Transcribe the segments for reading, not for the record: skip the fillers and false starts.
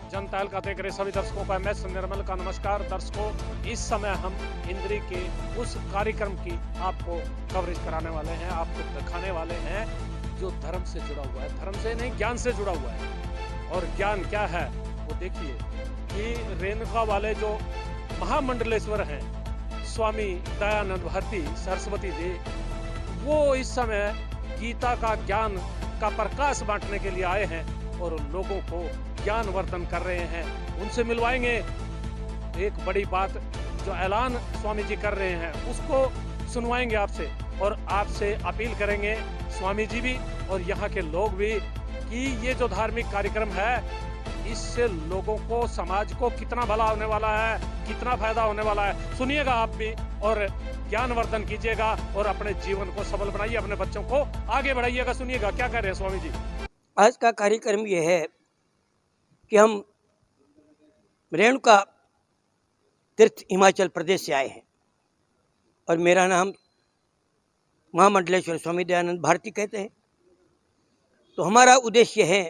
जनता का देख रहे सभी दर्शकों का MS निर्मल का नमस्कार। दर्शकों, इस समय हम इंद्री के उस कार्यक्रम की आपको कवरेज कराने वाले हैं, आपको दिखाने वाले हैं जो धर्म से जुड़ा हुआ है, धर्म से नहीं ज्ञान से जुड़ा हुआ है। और ज्ञान क्या है वो देखिए कि रेणुका वाले जो महामंडलेश्वर हैं स्वामी दयानंद भारती सरस्वती जी, वो इस समय गीता का ज्ञान का प्रकाश बांटने के लिए आए हैं और लोगों को ज्ञानवर्धन कर रहे हैं। उनसे मिलवाएंगे। एक बड़ी बात जो ऐलान स्वामी जी कर रहे हैं उसको सुनवाएंगे आपसे, और आपसे अपील करेंगे स्वामी जी भी और यहाँ के लोग भी कि ये जो धार्मिक कार्यक्रम है इससे लोगों को, समाज को कितना भला होने वाला है, कितना फायदा होने वाला है। सुनिएगा आप भी और ज्ञानवर्धन कीजिएगा और अपने जीवन को सफल बनाइए, अपने बच्चों को आगे बढ़ाइएगा। सुनिएगा क्या कह रहे हैं स्वामी जी। आज का कार्यक्रम ये है कि हम रेणुका तीर्थ हिमाचल प्रदेश से आए हैं और मेरा नाम महामंडलेश्वर स्वामी दयानंद भारती कहते हैं। तो हमारा उद्देश्य है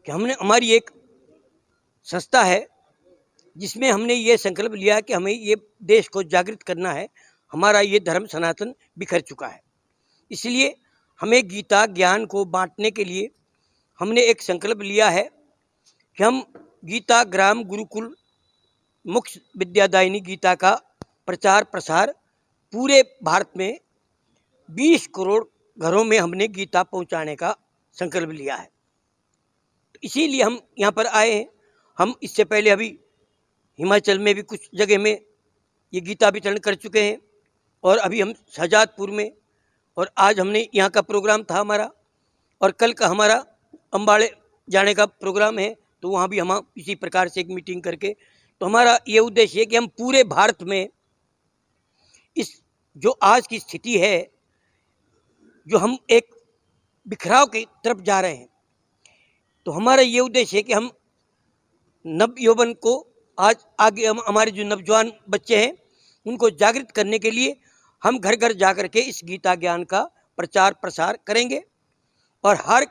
कि हमारी एक संस्था है जिसमें हमने ये संकल्प लिया कि हमें ये देश को जागृत करना है। हमारा ये धर्म सनातन बिखर चुका है, इसलिए हमें गीता ज्ञान को बांटने के लिए हमने एक संकल्प लिया है कि हम गीता ग्राम गुरुकुल मुख्य विद्यादायिनी गीता का प्रचार प्रसार पूरे भारत में 20 करोड़ घरों में हमने गीता पहुंचाने का संकल्प लिया है। तो इसीलिए हम यहाँ पर आए हैं। हम इससे पहले अभी हिमाचल में भी कुछ जगह में ये गीता वितरण कर चुके हैं और अभी हम शाहजादपुर में, और आज हमने यहाँ का प्रोग्राम था हमारा, और कल का हमारा अम्बाड़े जाने का प्रोग्राम है। तो वहाँ भी हम इसी प्रकार से एक मीटिंग करके, तो हमारा ये उद्देश्य है कि हम पूरे भारत में इस जो आज की स्थिति है, जो हम एक बिखराव की तरफ जा रहे हैं, तो हमारा ये उद्देश्य है कि हम नव यौवन को आज आगे हमारे जो नौजवान बच्चे हैं उनको जागृत करने के लिए हम घर घर जा कर के इस गीता ज्ञान का प्रचार प्रसार करेंगे और हर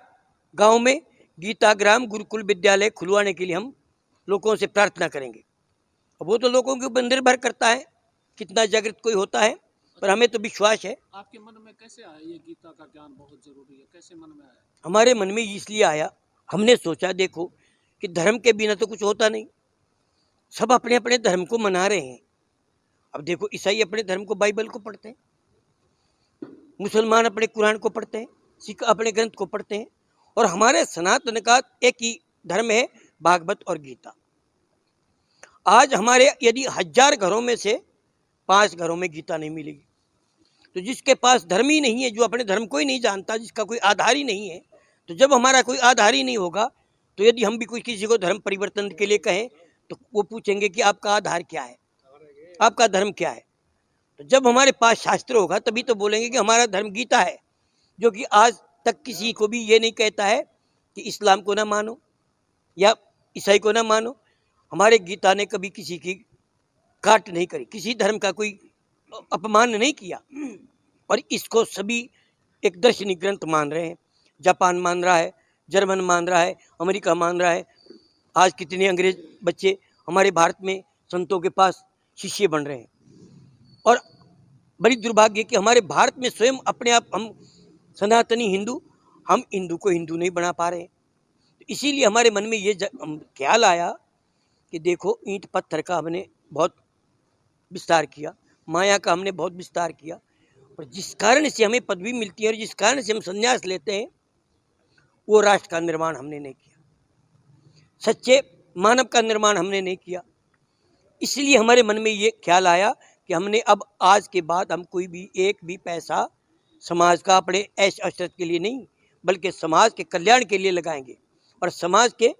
गांव में गीता ग्राम गुरुकुल विद्यालय खुलवाने के लिए हम लोगों से प्रार्थना करेंगे। वो तो लोगों के ऊपर निर्भर करता है कितना जागृत कोई होता है, पर हमें तो विश्वास है। आपके मन में कैसे आया ये गीता का ज्ञान बहुत जरूरी है, कैसे मन में आया? हमारे मन में इसलिए आया, हमने सोचा देखो कि धर्म के बिना तो कुछ होता नहीं, सब अपने अपने धर्म को मना रहे हैं। अब देखो, ईसाई अपने धर्म को बाइबल को पढ़ते हैं, मुसलमान अपने कुरान को पढ़ते हैं, सिख अपने ग्रंथ को पढ़ते हैं, और हमारे सनातन का एक ही धर्म है, भागवत और गीता। आज हमारे यदि 1000 घरों में से 5 घरों में गीता नहीं मिलेगी, तो जिसके पास धर्म ही नहीं है, जो अपने धर्म को ही नहीं जानता, जिसका कोई आधार ही नहीं है, तो जब हमारा कोई आधार ही नहीं होगा, तो यदि हम भी कोई किसी को धर्म परिवर्तन के लिए कहें तो वो पूछेंगे कि आपका आधार क्या है, आपका धर्म क्या है। तो जब हमारे पास शास्त्र होगा तभी तो बोलेंगे कि हमारा धर्म गीता है, जो कि आज तक किसी को भी ये नहीं कहता है कि इस्लाम को ना मानो या ईसाई को ना मानो। हमारे गीता ने कभी किसी की काट नहीं करी, किसी धर्म का कोई अपमान नहीं किया, और इसको सभी एक दार्शनिक ग्रंथ मान रहे हैं। जापान मान रहा है, जर्मन मान रहा है, अमेरिका मान रहा है। आज कितने अंग्रेज बच्चे हमारे भारत में संतों के पास शिष्य बन रहे हैं, और बड़ी दुर्भाग्य कि हमारे भारत में स्वयं अपने आप हम सनातनी हिंदू, हम हिंदू को हिंदू नहीं बना पा रहे हैं। तो इसीलिए हमारे मन में ये ख्याल आया कि देखो, ईंट पत्थर का हमने बहुत विस्तार किया, माया का हमने बहुत विस्तार किया, और जिस कारण से हमें पदवी मिलती है और जिस कारण से हम संन्यास लेते हैं, वो राष्ट्र का निर्माण हमने नहीं किया, सच्चे मानव का निर्माण हमने नहीं किया। इसलिए हमारे मन में ये ख्याल आया कि हमने अब आज के बाद हम कोई भी एक भी पैसा समाज का अपने ऐश अशरत के लिए नहीं, बल्कि समाज के कल्याण के लिए लगाएंगे और समाज के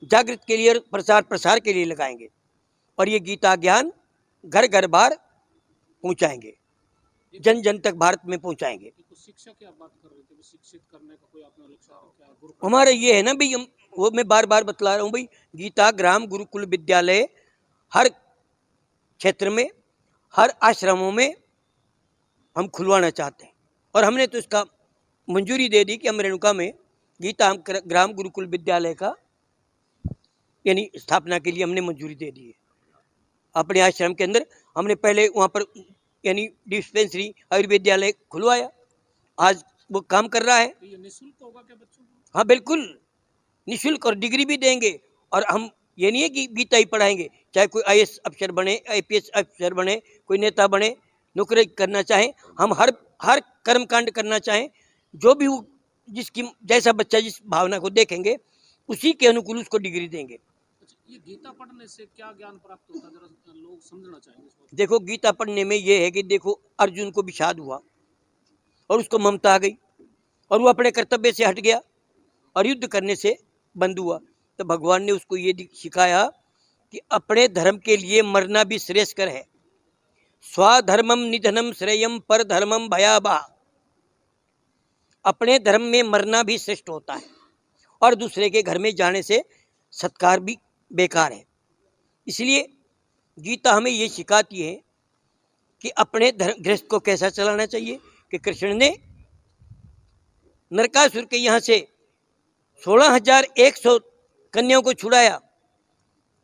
जागृत के लिए, प्रचार प्रसार के लिए लगाएंगे, और ये गीता ज्ञान घर घर बार पहुंचाएंगे, जन जन तक भारत में पहुंचाएंगे। शिक्षा की आप बात कर रहे थे, शिक्षित करने का कोई अपना लक्ष्य क्या है? हमारा ये है ना भाई, वो मैं बार बार बतला रहा हूँ भाई, गीता ग्राम गुरुकुल विद्यालय हर क्षेत्र में, हर आश्रमों में हम खुलवाना चाहते हैं, और हमने तो इसका मंजूरी दे दी कि हम रेणुका में गीता ग्राम गुरुकुल विद्यालय का यानी स्थापना के लिए हमने मंजूरी दे दी है। अपने आश्रम के अंदर हमने पहले वहाँ पर यानी डिस्पेंसरी आयुर्वेद्यालय खुलवाया, आज वो काम कर रहा है। तो ये निःशुल्क होगा क्या बच्चों को? हाँ बिल्कुल निःशुल्क, और डिग्री भी देंगे। और हम ये नहीं है कि गीता ही पढ़ाएंगे, चाहे कोई आईएएस अफसर बने, आईपीएस अफसर बने, कोई नेता बने, नौकरी करना चाहे, हम हर कर्मकांड करना चाहें, जो भी जिसकी जैसा बच्चा जिस भावना को देखेंगे उसी के अनुकूल उसको डिग्री देंगे। अच्छा, ये गीता पढ़ने से क्या ज्ञान प्राप्त होता है, जरा लोग समझना चाहेंगे इस बात। देखो गीता पढ़ने में ये है कि देखो अर्जुन को विषाद हुआ और उसको ममता आ गई और वो अपने कर्तव्य से हट गया और युद्ध करने से बंद हुआ। तो भगवान ने उसको ये सिखाया कि अपने धर्म के लिए मरना भी श्रेयस्कर है। स्वधर्मम निधनम श्रेयम पर धर्मम भयावह। अपने धर्म में मरना भी श्रेष्ठ होता है और दूसरे के घर में जाने से सत्कार भी बेकार है। इसलिए गीता हमें ये सिखाती है कि अपने धर्म गृहस्थ को कैसा चलाना चाहिए। कि कृष्ण ने नरकासुर के यहाँ से 16,100 कन्याओं को छुड़ाया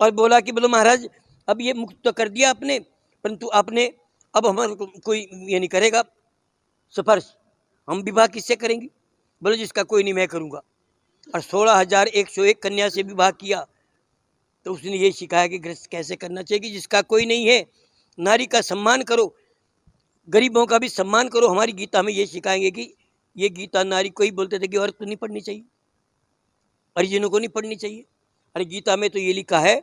और बोला कि बोलो महाराज अब ये मुक्त तो कर दिया आपने, परंतु आपने अब हमारे को कोई ये नहीं करेगा सिफारिश, हम विवाह किससे करेंगे? बोलो जिसका कोई नहीं मैं करूँगा। और 16,101 कन्या से विवाह किया। तो उसने ये सिखाया कि गृहस्थ कैसे करना चाहिए, कि जिसका कोई नहीं है, नारी का सम्मान करो, गरीबों का भी सम्मान करो। हमारी गीता में ये सिखाएंगे कि ये गीता नारी को ही बोलते थे कि औरत को नहीं पढ़नी चाहिए, परिजनों को नहीं पढ़नी चाहिए। अरे गीता में तो ये लिखा है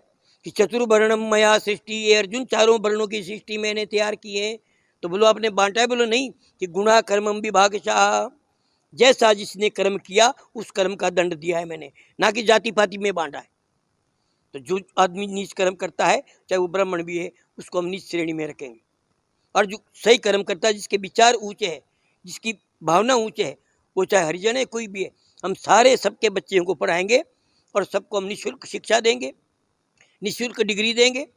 कि चतुर्वर्णम मया सृष्टि, ये अर्जुन चारों वर्णों की सृष्टि मैंने तैयार की है। तो बोलो आपने बांटा है? बोलो नहीं, कि गुणा कर्मम विभागशः, जैसा जिसने कर्म किया उस कर्म का दंड दिया है मैंने, ना कि जाति पाति में बांटा है। तो जो आदमी नीच कर्म करता है, चाहे वो ब्राह्मण भी है, उसको हम नीच श्रेणी में रखेंगे। और जो सही कर्म करता है, जिसके विचार ऊंचे है, जिसकी भावना ऊंचे है, वो चाहे हरिजन है कोई भी है, हम सारे सबके बच्चों को पढ़ाएंगे और सबको हम निःशुल्क शिक्षा देंगे, निःशुल्क डिग्री देंगे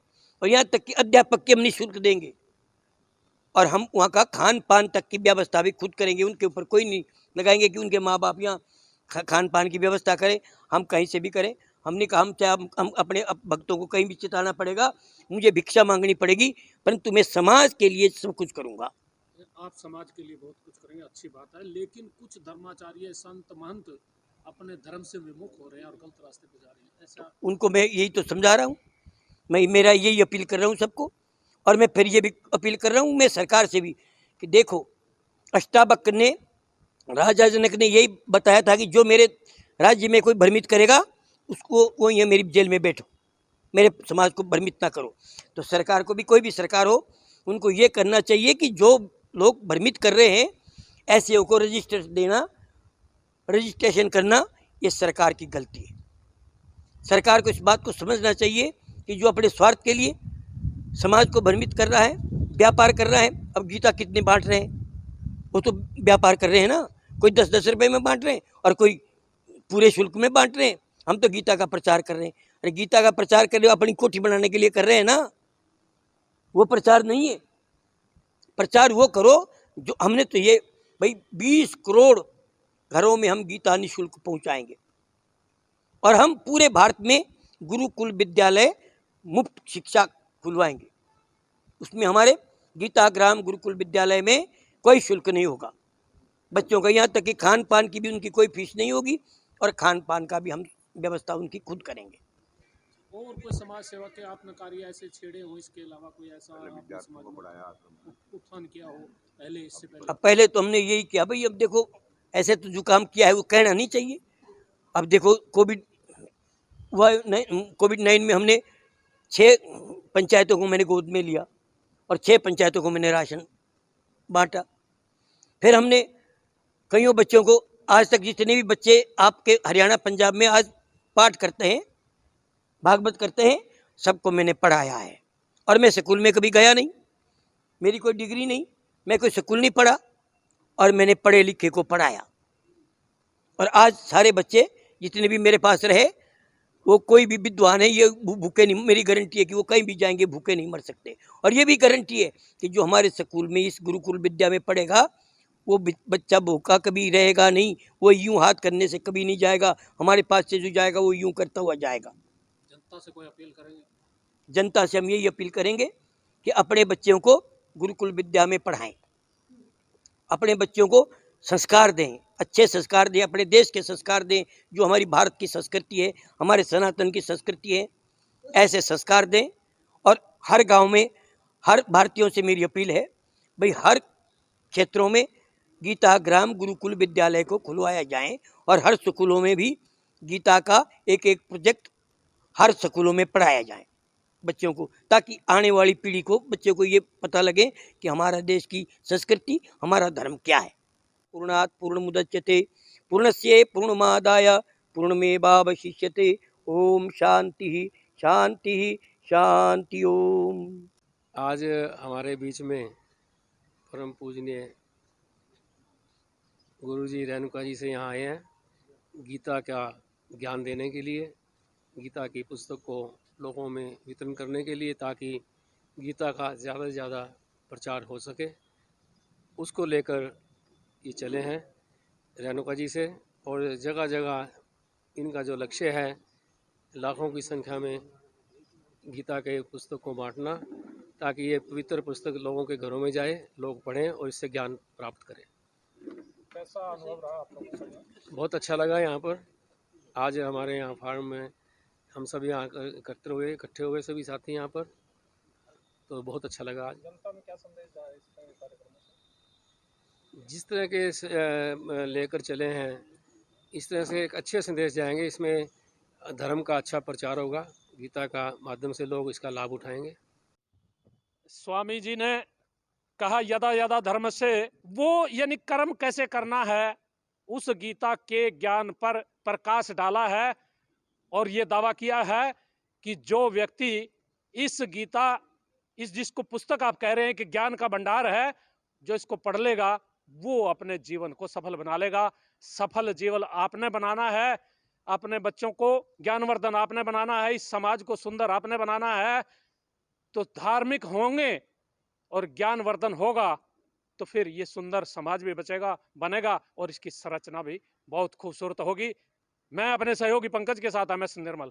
और यहाँ तक कि अध्यापक के हम निःशुल्क देंगे। और हम वहाँ का खान पान तक की व्यवस्था भी खुद करेंगे, उनके ऊपर कोई नहीं लगाएंगे कि उनके माँ बाप यहाँ खान पान की व्यवस्था करें, हम कहीं से भी करें। हमने कहा हम चाहे हम अपने भक्तों को कहीं भी चिताना पड़ेगा, मुझे भिक्षा मांगनी पड़ेगी, परंतु मैं समाज के लिए सब कुछ करूँगा। आप समाज के लिए बहुत कुछ करेंगे, अच्छी बात है, लेकिन कुछ धर्माचार्य संत महंत अपने धर्म से विमुख हो रहे हैं और गलत रास्ते पे जा रहे हैं, ऐसा उनको मैं यही तो समझा रहा हूँ, मैं मेरा यही अपील कर रहा हूँ सबको। और मैं फिर ये भी अपील कर रहा हूँ मैं सरकार से भी कि देखो अष्टावक ने, राजा जनक ने यही बताया था कि जो मेरे राज्य में कोई भ्रमित करेगा उसको वो ये मेरी जेल में बैठो, मेरे समाज को भ्रमित ना करो। तो सरकार को भी, कोई भी सरकार हो, उनको ये करना चाहिए कि जो लोग भ्रमित कर रहे हैं ऐसे को रजिस्टर देना, रजिस्ट्रेशन करना, ये सरकार की गलती है। सरकार को इस बात को समझना चाहिए कि जो अपने स्वार्थ के लिए समाज को भ्रमित कर रहा है, व्यापार कर रहा है। अब गीता कितने बांट रहे हैं, वो तो व्यापार कर रहे हैं ना, कोई 10-10 रुपए में बांट रहे हैं और कोई पूरे शुल्क में बांट रहे हैं। हम तो गीता का प्रचार कर रहे हैं। अरे गीता का प्रचार कर रहे हो अपनी कोठी बनाने के लिए कर रहे हैं ना, वो प्रचार नहीं है। प्रचार वो करो जो हमने तो ये भाई 20 करोड़ घरों में हम गीता निःशुल्क पहुंचाएंगे और हम पूरे भारत में गुरुकुल विद्यालय मुफ्त शिक्षा खुलवाएंगे। उसमें हमारे गीता ग्राम गुरुकुल विद्यालय में कोई शुल्क नहीं होगा बच्चों का, यहाँ तक कि खान पान की भी उनकी कोई फीस नहीं होगी और खान पान का भी हम व्यवस्था उनकी खुद करेंगे। और कोई समाज सेवा के आपने कार्य ऐसे छेड़े हो, इसके अलावा कोई ऐसा आपने समाज में उत्थान किया हो पहले, इससे पहले? अब पहले तो हमने यही किया भाई, अब देखो ऐसे तो जो काम किया है वो कहना नहीं चाहिए। अब देखो कोविड 9 में हमने 6 पंचायतों को मैंने गोद में लिया और 6 पंचायतों को मैंने राशन बांटा। फिर हमने कईयों बच्चों को, आज तक जितने भी बच्चे आपके हरियाणा पंजाब में आज पाठ करते हैं, भागवत करते हैं, सबको मैंने पढ़ाया है। और मैं स्कूल में कभी गया नहीं, मेरी कोई डिग्री नहीं, मैं कोई स्कूल नहीं पढ़ा और मैंने पढ़े लिखे को पढ़ाया। और आज सारे बच्चे जितने भी मेरे पास रहे वो कोई भी विद्वान है, ये भूखे नहीं, मेरी गारंटी है कि वो कहीं भी जाएंगे भूखे नहीं मर सकते। और ये भी गारंटी है कि जो हमारे स्कूल में इस गुरुकुल विद्या में पढ़ेगा वो बच्चा भूखा कभी रहेगा नहीं, वो यूं हाथ करने से कभी नहीं जाएगा, हमारे पास से जो जाएगा वो यूं करता हुआ जाएगा। जनता से कोई अपील करेंगे? जनता से हम यही अपील करेंगे कि अपने बच्चों को गुरुकुल विद्या में पढ़ाएं, अपने बच्चों को संस्कार दें, अच्छे संस्कार दें, अपने देश के संस्कार दें, जो हमारी भारत की संस्कृति है, हमारे सनातन की संस्कृति है, ऐसे संस्कार दें। और हर गांव में, हर भारतीयों से मेरी अपील है, भाई हर क्षेत्रों में गीता ग्राम गुरुकुल विद्यालय को खुलवाया जाए और हर स्कूलों में भी गीता का एक एक प्रोजेक्ट हर स्कूलों में पढ़ाया जाए बच्चों को, ताकि आने वाली पीढ़ी को, बच्चों को ये पता लगे कि हमारा देश की संस्कृति, हमारा धर्म क्या है। पूर्णात् पूर्णमुदच्यते पूर्णस्य पूर्णमादाय पूर्णमेवावशिष्यते। ओम शांति शांति शांति ओम। आज हमारे बीच में परम पूजनीय गुरुजी रेणुका जी से यहाँ आए हैं गीता का ज्ञान देने के लिए, गीता की पुस्तक को लोगों में वितरण करने के लिए, ताकि गीता का ज़्यादा से ज़्यादा प्रचार हो सके। उसको लेकर ये चले हैं रेणुका जी से, और जगह जगह इनका जो लक्ष्य है लाखों की संख्या में गीता के पुस्तक को बांटना, ताकि ये पवित्र पुस्तक लोगों के घरों में जाए, लोग पढ़ें और इससे ज्ञान प्राप्त करें। कैसा अनुभव रहा आप लोगों का? बहुत अच्छा लगा यहाँ पर। आज हमारे यहाँ फार्म में हम सब यहाँ इकट्ठे हुए सभी साथी यहाँ पर, तो बहुत अच्छा लगा। आज जनता में क्या संदेश जाए इस कार्यक्रम से? जिस तरह के लेकर चले हैं, इस तरह से एक अच्छे संदेश जाएंगे। इसमें धर्म का अच्छा प्रचार होगा, गीता का माध्यम से लोग इसका लाभ उठाएंगे। स्वामी जी ने कहा यदा यदा धर्म से, वो यानी कर्म कैसे करना है, उस गीता के ज्ञान पर प्रकाश डाला है। और ये दावा किया है कि जो व्यक्ति इस गीता, इस जिसको पुस्तक आप कह रहे हैं कि ज्ञान का भंडार है, जो इसको पढ़ लेगा वो अपने जीवन को सफल बना लेगा। सफल जीवन आपने बनाना है, अपने बच्चों को ज्ञानवर्धन आपने बनाना है, इस समाज को सुंदर आपने बनाना है। तो धार्मिक होंगे और ज्ञानवर्धन होगा तो फिर ये सुंदर समाज भी बनेगा और इसकी संरचना भी बहुत खूबसूरत होगी। मैं अपने सहयोगी पंकज के साथ MS निर्मल।